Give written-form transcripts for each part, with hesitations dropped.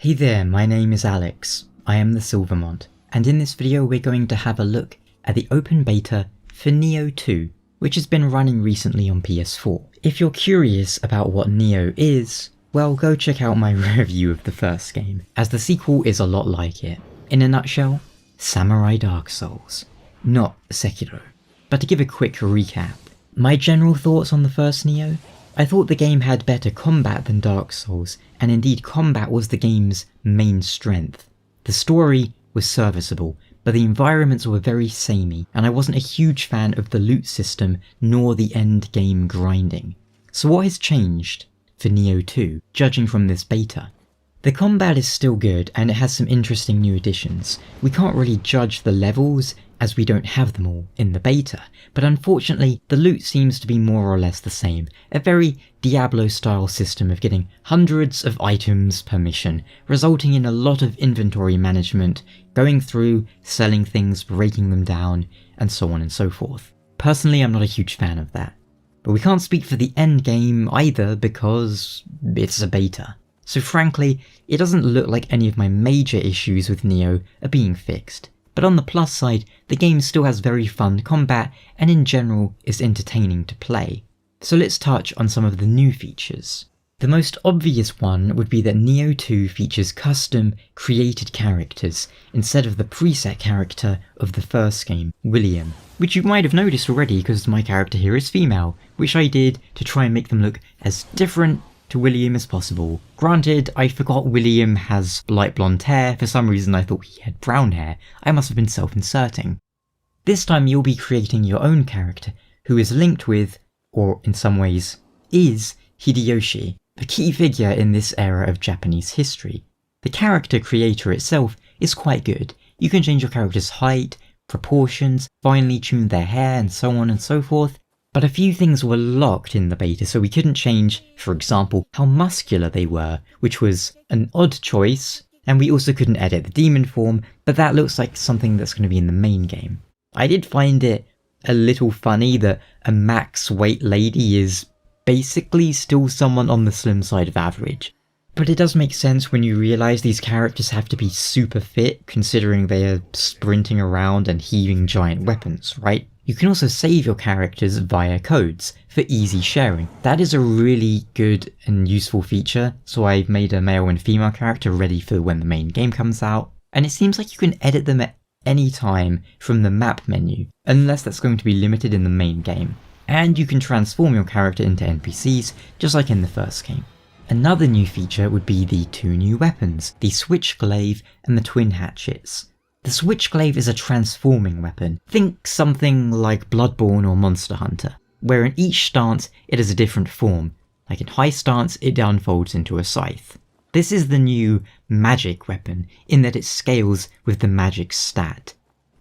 Hey there, my name is Alex, I am the Silver Mont, and in this video we're going to have a look at the open beta for Nioh 2, which has been running recently on PS4. If you're curious about what Nioh is, well, go check out my review of the first game, as the sequel is a lot like it. In a nutshell, Samurai Dark Souls, not Sekiro. But to give a quick recap, my general thoughts on the first Nioh? I thought the game had better combat than Dark Souls, and indeed combat was the game's main strength. The story was serviceable, but the environments were very samey, and I wasn't a huge fan of the loot system nor the end game grinding. So what has changed for Nioh 2, judging from this beta? The combat is still good, and it has some interesting new additions. We can't really judge the levels, as we don't have them all in the beta, but unfortunately the loot seems to be more or less the same, a very Diablo-style system of getting hundreds of items per mission, resulting in a lot of inventory management, going through, selling things, breaking them down, and so on and so forth. Personally, I'm not a huge fan of that. But we can't speak for the end game either because it's a beta. So frankly, it doesn't look like any of my major issues with Nioh are being fixed. But on the plus side, the game still has very fun combat and in general is entertaining to play. So let's touch on some of the new features. The most obvious one would be that Nioh 2 features custom, created characters instead of the preset character of the first game, William, which you might have noticed already because my character here is female, which I did to try and make them look as different to William as possible. Granted, I forgot William has light blonde hair. For some reason I thought he had brown hair. I must have been self-inserting. This time you'll be creating your own character, who is linked with, or in some ways is, Hideyoshi, a key figure in this era of Japanese history. The character creator itself is quite good. You can change your character's height, proportions, finely tune their hair, and so on and so forth. But a few things were locked in the beta, so we couldn't change, for example, how muscular they were, which was an odd choice, and we also couldn't edit the demon form, but that looks like something that's going to be in the main game. I did find it a little funny that a max weight lady is basically still someone on the slim side of average. But it does make sense when you realise these characters have to be super fit, considering they are sprinting around and heaving giant weapons, right? You can also save your characters via codes for easy sharing. That is a really good and useful feature, so I've made a male and female character ready for when the main game comes out. And it seems like you can edit them at any time from the map menu, unless that's going to be limited in the main game. And you can transform your character into NPCs, just like in the first game. Another new feature would be the two new weapons, the Switchglaive and the Twin Hatchets. The Switchglaive is a transforming weapon. Think something like Bloodborne or Monster Hunter, where in each stance it has a different form. Like in high stance it unfolds into a scythe. This is the new magic weapon, in that it scales with the magic stat.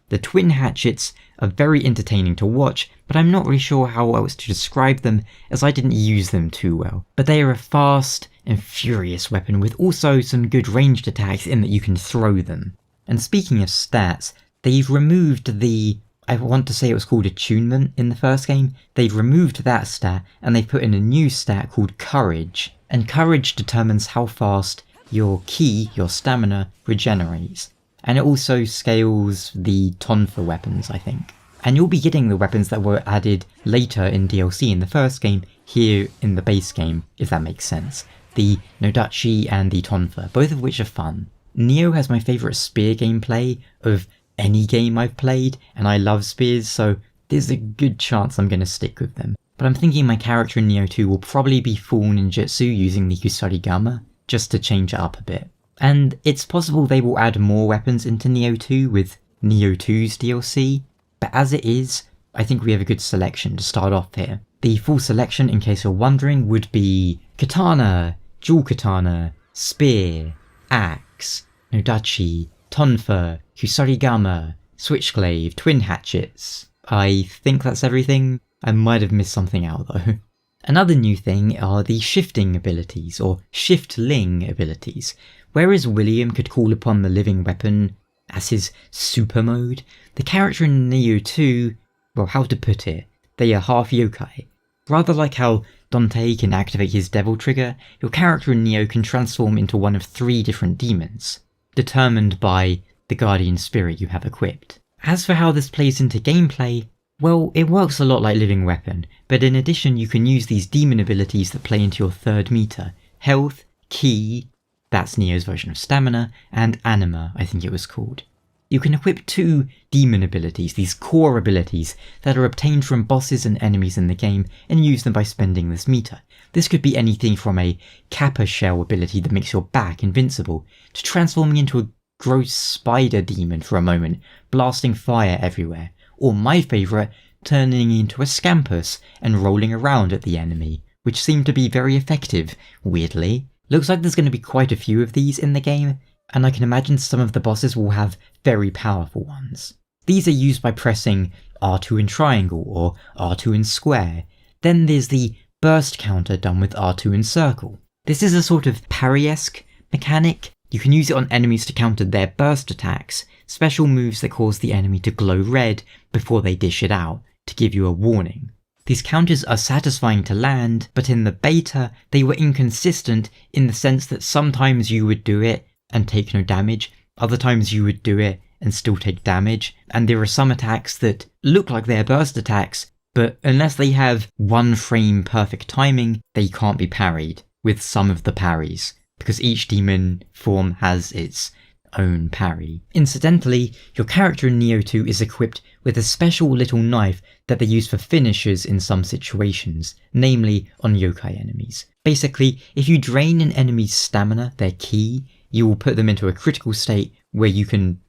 The Twin Hatchets are very entertaining to watch, but I'm not really sure how else to describe them as I didn't use them too well. But they are a fast and furious weapon with also some good ranged attacks in that you can throw them. And speaking of stats, they've removed the, I want to say it was called attunement in the first game, they've removed that stat and they've put in a new stat called courage. And courage determines how fast your ki, your stamina, regenerates. And it also scales the tonfa weapons, I think. And you'll be getting the weapons that were added later in DLC in the first game, here in the base game, if that makes sense. The Nodachi and the tonfa, both of which are fun. Nioh has my favourite spear gameplay of any game I've played, and I love spears, so there's a good chance I'm going to stick with them. But I'm thinking my character in Nioh 2 will probably be full ninjutsu using the Kusarigama, just to change it up a bit. And it's possible they will add more weapons into Nioh 2 with Nioh 2's DLC, but as it is, I think we have a good selection to start off here. The full selection, in case you're wondering, would be katana, dual katana, spear, axe, Nodachi, tonfa, Kusarigama, Switchglaive, Twin Hatchets. I think that's everything. I might have missed something out though. Another new thing are the shifting abilities, or shiftling abilities. Whereas William could call upon the living weapon as his super mode, the character in Nioh 2, well, how to put it, they are half yokai. Rather like how Dante can activate his devil trigger, your character in Nioh can transform into one of 3 different demons, determined by the guardian spirit you have equipped. As for how this plays into gameplay, well, it works a lot like Living Weapon, but in addition you can use these demon abilities that play into your 3rd meter: health, ki, that's Nioh's version of stamina, and anima, I think it was called. You can equip 2 demon abilities, these core abilities that are obtained from bosses and enemies in the game, and use them by spending this meter. This could be anything from a Kappa Shell ability that makes your back invincible, to transforming into a gross spider demon for a moment, blasting fire everywhere, or my favourite, turning into a Scampus and rolling around at the enemy, which seemed to be very effective, weirdly. Looks like there's going to be quite a few of these in the game, and I can imagine some of the bosses will have very powerful ones. These are used by pressing R2 in triangle or R2 in square. Then there's the burst counter done with R2 in circle. This is a sort of parry-esque mechanic. You can use it on enemies to counter their burst attacks, special moves that cause the enemy to glow red before they dish it out, to give you a warning. These counters are satisfying to land, but in the beta they were inconsistent in the sense that sometimes you would do it and take no damage, other times you would do it and still take damage, and there are some attacks that look like they're burst attacks, but unless they have 1 frame perfect timing, they can't be parried with some of the parries, because each demon form has its own parry. Incidentally, your character in Nioh 2 is equipped with a special little knife that they use for finishers in some situations, namely on yokai enemies. Basically, if you drain an enemy's stamina, their ki, you will put them into a critical state where you can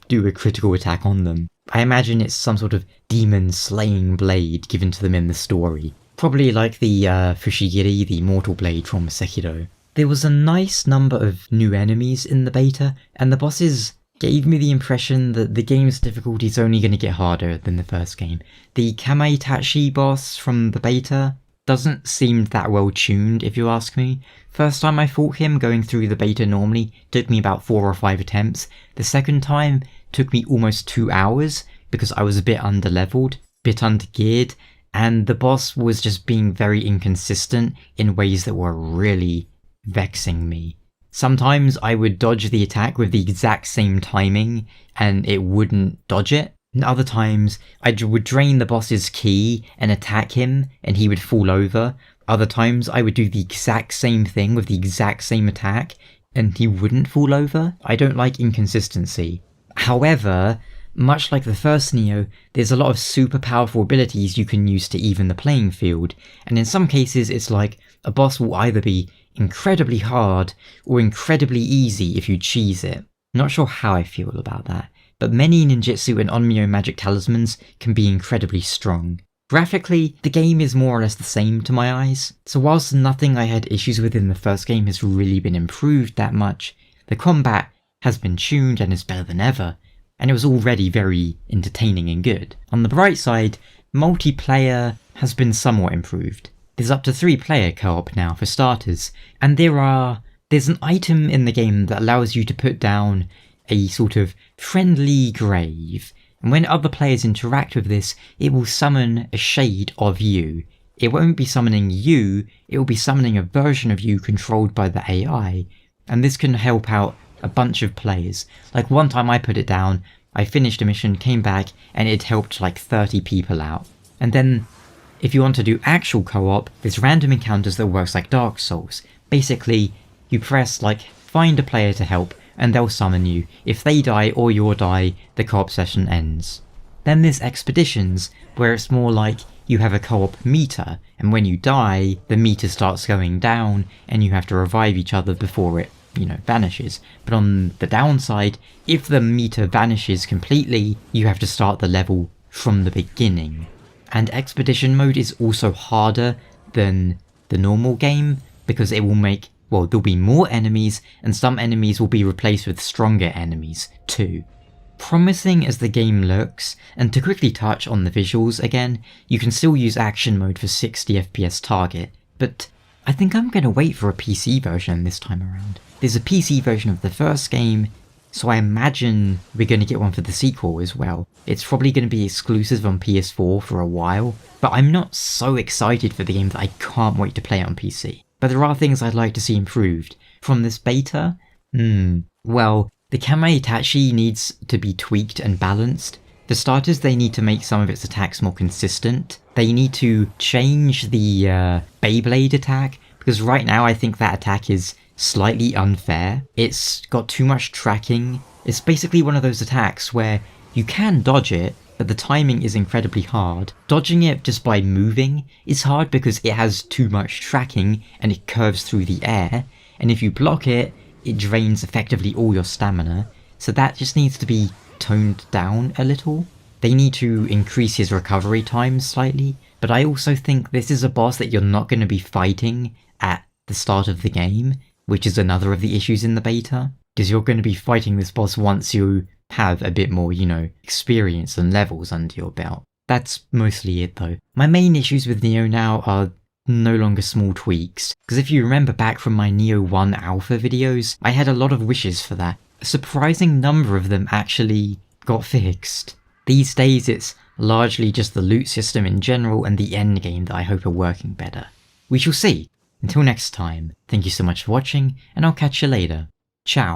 do a critical attack on them. I imagine it's some sort of demon slaying blade given to them in the story. Probably like the Fushigiri, the mortal blade from Sekiro. There was a nice number of new enemies in the beta, and the bosses gave me the impression that the game's difficulty is only going to get harder than the first game. The Kamaitachi boss from the beta doesn't seem that well tuned, if you ask me. First time I fought him going through the beta normally took me about 4 or 5 attempts. The second time took me almost 2 hours because I was a bit underleveled, bit undergeared, and the boss was just being very inconsistent in ways that were really vexing me. Sometimes I would dodge the attack with the exact same timing and it wouldn't dodge it. And other times I would drain the boss's ki and attack him and he would fall over. Other times I would do the exact same thing with the exact same attack and he wouldn't fall over. I don't like inconsistency. However, much like the first Nioh, there's a lot of super powerful abilities you can use to even the playing field, and in some cases it's like a boss will either be incredibly hard or incredibly easy if you cheese it. Not sure how I feel about that, but many ninjutsu and onmyo magic talismans can be incredibly strong. Graphically, the game is more or less the same to my eyes, so whilst nothing I had issues with in the first game has really been improved that much, the combat has been tuned and is better than ever, and it was already very entertaining and good. On the bright side, multiplayer has been somewhat improved. There's up to 3-player co-op now for starters, and there's an item in the game that allows you to put down a sort of friendly grave, and when other players interact with this, it will summon a shade of you. It won't be summoning you, it will be summoning a version of you controlled by the AI, and this can help out a bunch of players. Like one time I put it down, I finished a mission, came back, and it helped like 30 people out. And then if you want to do actual co-op, there's random encounters that works like Dark Souls. Basically, you press like find a player to help and they'll summon you. If they die or you die, the co-op session ends. Then there's Expeditions, where it's more like you have a co-op meter, and when you die, the meter starts going down and you have to revive each other before it, vanishes. But on the downside, if the meter vanishes completely, you have to start the level from the beginning. And Expedition mode is also harder than the normal game, because it will make, there'll be more enemies, and some enemies will be replaced with stronger enemies too. Promising as the game looks, and to quickly touch on the visuals again, you can still use action mode for 60 FPS target, but I think I'm going to wait for a PC version this time around. There's a PC version of the first game, so I imagine we're going to get one for the sequel as well. It's probably going to be exclusive on PS4 for a while, but I'm not so excited for the game that I can't wait to play it on PC. But there are things I'd like to see improved. From this beta? Well, the Kame Itachi needs to be tweaked and balanced. For starters, they need to make some of its attacks more consistent. They need to change the Beyblade attack, because right now I think that attack is slightly unfair. It's got too much tracking. It's basically one of those attacks where you can dodge it, but the timing is incredibly hard. Dodging it just by moving is hard because it has too much tracking and it curves through the air, and if you block it, it drains effectively all your stamina, so that just needs to be toned down a little. They need to increase his recovery time slightly, but I also think this is a boss that you're not going to be fighting at the start of the game, which is another of the issues in the beta, because you're going to be fighting this boss once you have a bit more, experience and levels under your belt. That's mostly it though. My main issues with Nioh now are no longer small tweaks, because if you remember back from my Nioh 1 alpha videos, I had a lot of wishes for that. A surprising number of them actually got fixed. These days it's largely just the loot system in general and the endgame that I hope are working better. We shall see. Until next time, thank you so much for watching, and I'll catch you later. Ciao.